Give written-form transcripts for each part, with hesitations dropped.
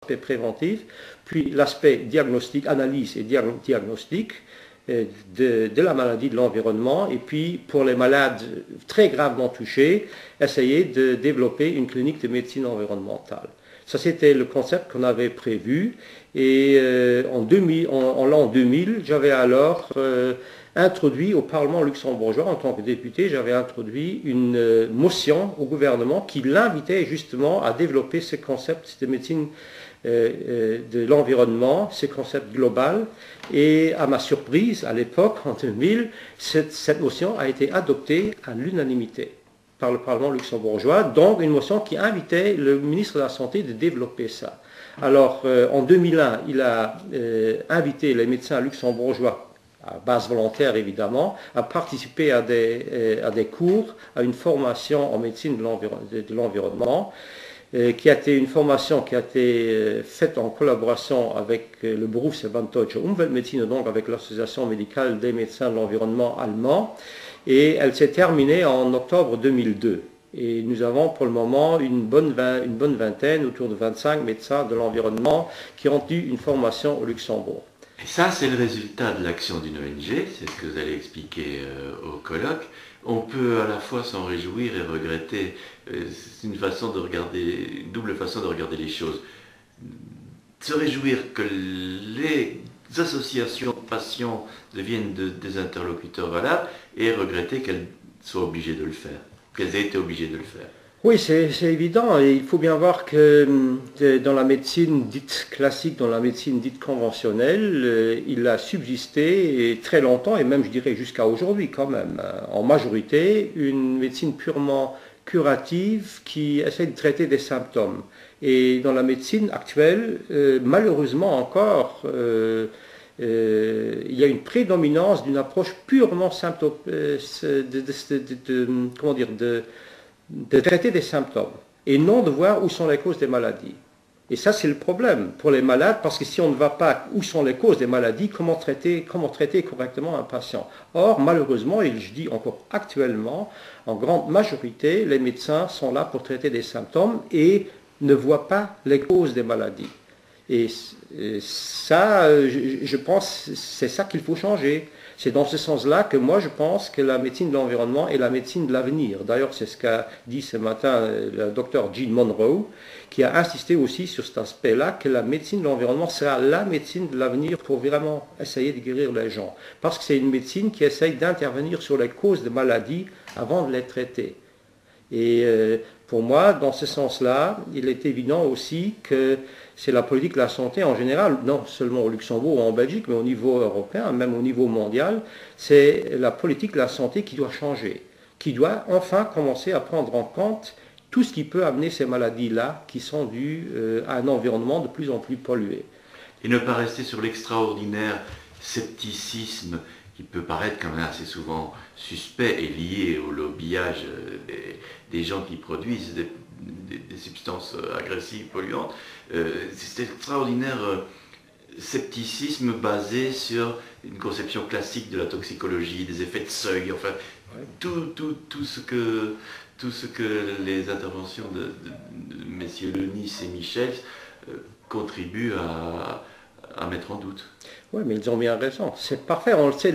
l'aspect préventif, puis l'aspect diagnostic, analyse et diagnostic de la maladie de l'environnement, et puis pour les malades très gravement touchés, essayer de développer une clinique de médecine environnementale. Ça, c'était le concept qu'on avait prévu. Et en l'an 2000, j'avais alors introduit au Parlement luxembourgeois, en tant que député, j'avais introduit une motion au gouvernement qui l'invitait justement à développer ce concept de médecine de l'environnement, ce concept global. Et à ma surprise, à l'époque, en 2000, cette motion a été adoptée à l'unanimité par le Parlement luxembourgeois, donc une motion qui invitait le ministre de la Santé de développer ça. Alors, en 2001, il a invité les médecins luxembourgeois, à base volontaire évidemment, à participer à des cours, à une formation en médecine de l'environnement, qui a été une formation qui a été faite en collaboration avec le Berufsverband Deutsche Umweltmedizin, donc avec l'association médicale des médecins de l'environnement allemand, et elle s'est terminée en octobre 2002. Et nous avons pour le moment une bonne vingtaine, autour de 25 médecins de l'environnement qui ont eu une formation au Luxembourg. Et ça, c'est le résultat de l'action d'une ONG, c'est ce que vous allez expliquer au colloque. On peut à la fois s'en réjouir et regretter. C'est une façon de regarder, une double façon de regarder les choses. Se réjouir que les associations de patients deviennent des interlocuteurs valables et regretter qu'elles soient obligées de le faire, qu'elles aient été obligées de le faire. Oui, c'est évident. Et il faut bien voir que dans la médecine dite classique, dans la médecine dite conventionnelle, il a subsisté très longtemps, et même je dirais jusqu'à aujourd'hui quand même, en majorité, une médecine purement curative qui essaie de traiter des symptômes. Et dans la médecine actuelle, malheureusement encore, il y a une prédominance d'une approche purement de traiter des symptômes et non de voir où sont les causes des maladies. Et ça, c'est le problème pour les malades, parce que si on ne va pas où sont les causes des maladies, comment traiter correctement un patient? Or, malheureusement, et je dis encore actuellement, en grande majorité, les médecins sont là pour traiter des symptômes et ne voient pas les causes des maladies. Et ça, je pense, c'est ça qu'il faut changer. C'est dans ce sens-là que moi je pense que la médecine de l'environnement est la médecine de l'avenir. D'ailleurs, c'est ce qu'a dit ce matin le docteur Jean Monroe, qui a insisté aussi sur cet aspect-là, que la médecine de l'environnement sera la médecine de l'avenir pour vraiment essayer de guérir les gens. Parce que c'est une médecine qui essaye d'intervenir sur les causes de maladies avant de les traiter. Et pour moi, dans ce sens-là, il est évident aussi que c'est la politique de la santé en général, non seulement au Luxembourg ou en Belgique, mais au niveau européen, même au niveau mondial, c'est la politique de la santé qui doit changer, qui doit enfin commencer à prendre en compte tout ce qui peut amener ces maladies-là qui sont dues à un environnement de plus en plus pollué. Et ne pas rester sur l'extraordinaire scepticisme qui peut paraître quand même assez souvent suspect et lié au lobbyage des gens qui produisent des substances agressives, polluantes. C'est extraordinaire scepticisme basé sur une conception classique de la toxicologie, des effets de seuil, enfin, tout ce que les interventions de messieurs Lenis et Michel contribuent à mettre en doute. Oui, mais ils ont bien raison. C'est parfait. On le sait,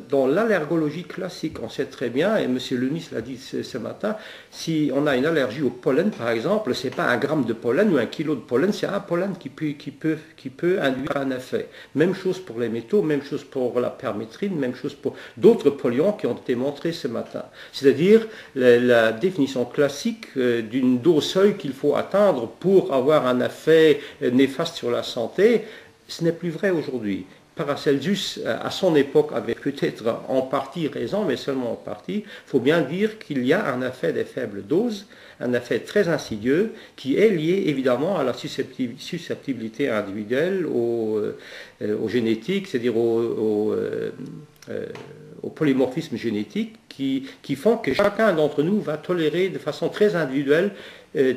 dans l'allergologie classique, on sait très bien, et M. Lenis l'a dit ce matin, si on a une allergie au pollen, par exemple, ce n'est pas 1 gramme de pollen ou 1 kilo de pollen, c'est un pollen qui peut induire un effet. Même chose pour les métaux, même chose pour la permétrine, même chose pour d'autres polluants qui ont été montrés ce matin. C'est-à-dire la définition classique d'une dose seuil qu'il faut atteindre pour avoir un effet néfaste sur la santé, ce n'est plus vrai aujourd'hui. Paracelsus, à son époque, avait peut-être en partie raison, mais seulement en partie. Il faut bien dire qu'il y a un effet des faibles doses, un effet très insidieux, qui est lié évidemment à la susceptibilité individuelle, aux génétiques, c'est-à-dire au polymorphisme génétique, qui font que chacun d'entre nous va tolérer de façon très individuelle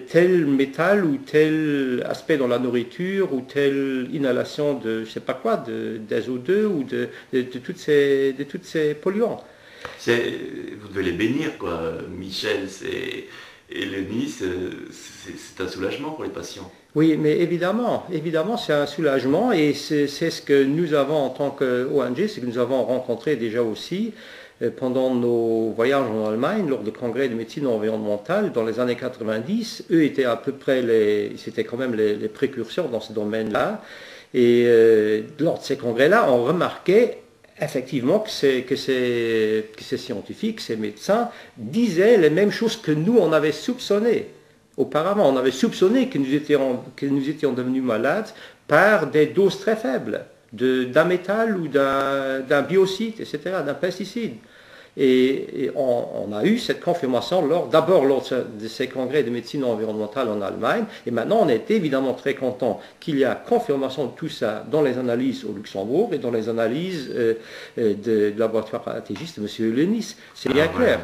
tel métal ou tel aspect dans la nourriture ou telle inhalation de, je ne sais pas quoi, d'azo2 ou de toutes ces polluants. Vous devez les bénir, quoi. Michel et Lenis, c'est un soulagement pour les patients. Oui, mais évidemment, c'est un soulagement et c'est ce que nous avons en tant qu'ONG, c'est que nous avons rencontré déjà aussi pendant nos voyages en Allemagne, lors du congrès de médecine environnementale dans les années 90. Eux étaient à peu près c'était quand même les précurseurs dans ce domaine-là. Et lors de ces congrès-là, on remarquait effectivement que ces scientifiques, ces médecins disaient les mêmes choses que nous, on avait soupçonné. Auparavant, on avait soupçonné que nous étions devenus malades par des doses très faibles d'un métal ou d'un biocide, etc., d'un pesticide. Et on a eu cette confirmation d'abord lors de ces congrès de médecine environnementale en Allemagne, et maintenant on est évidemment très content qu'il y a confirmation de tout ça dans les analyses au Luxembourg et dans les analyses de laboratoire ATGIS de M. Lenis. C'est bien clair.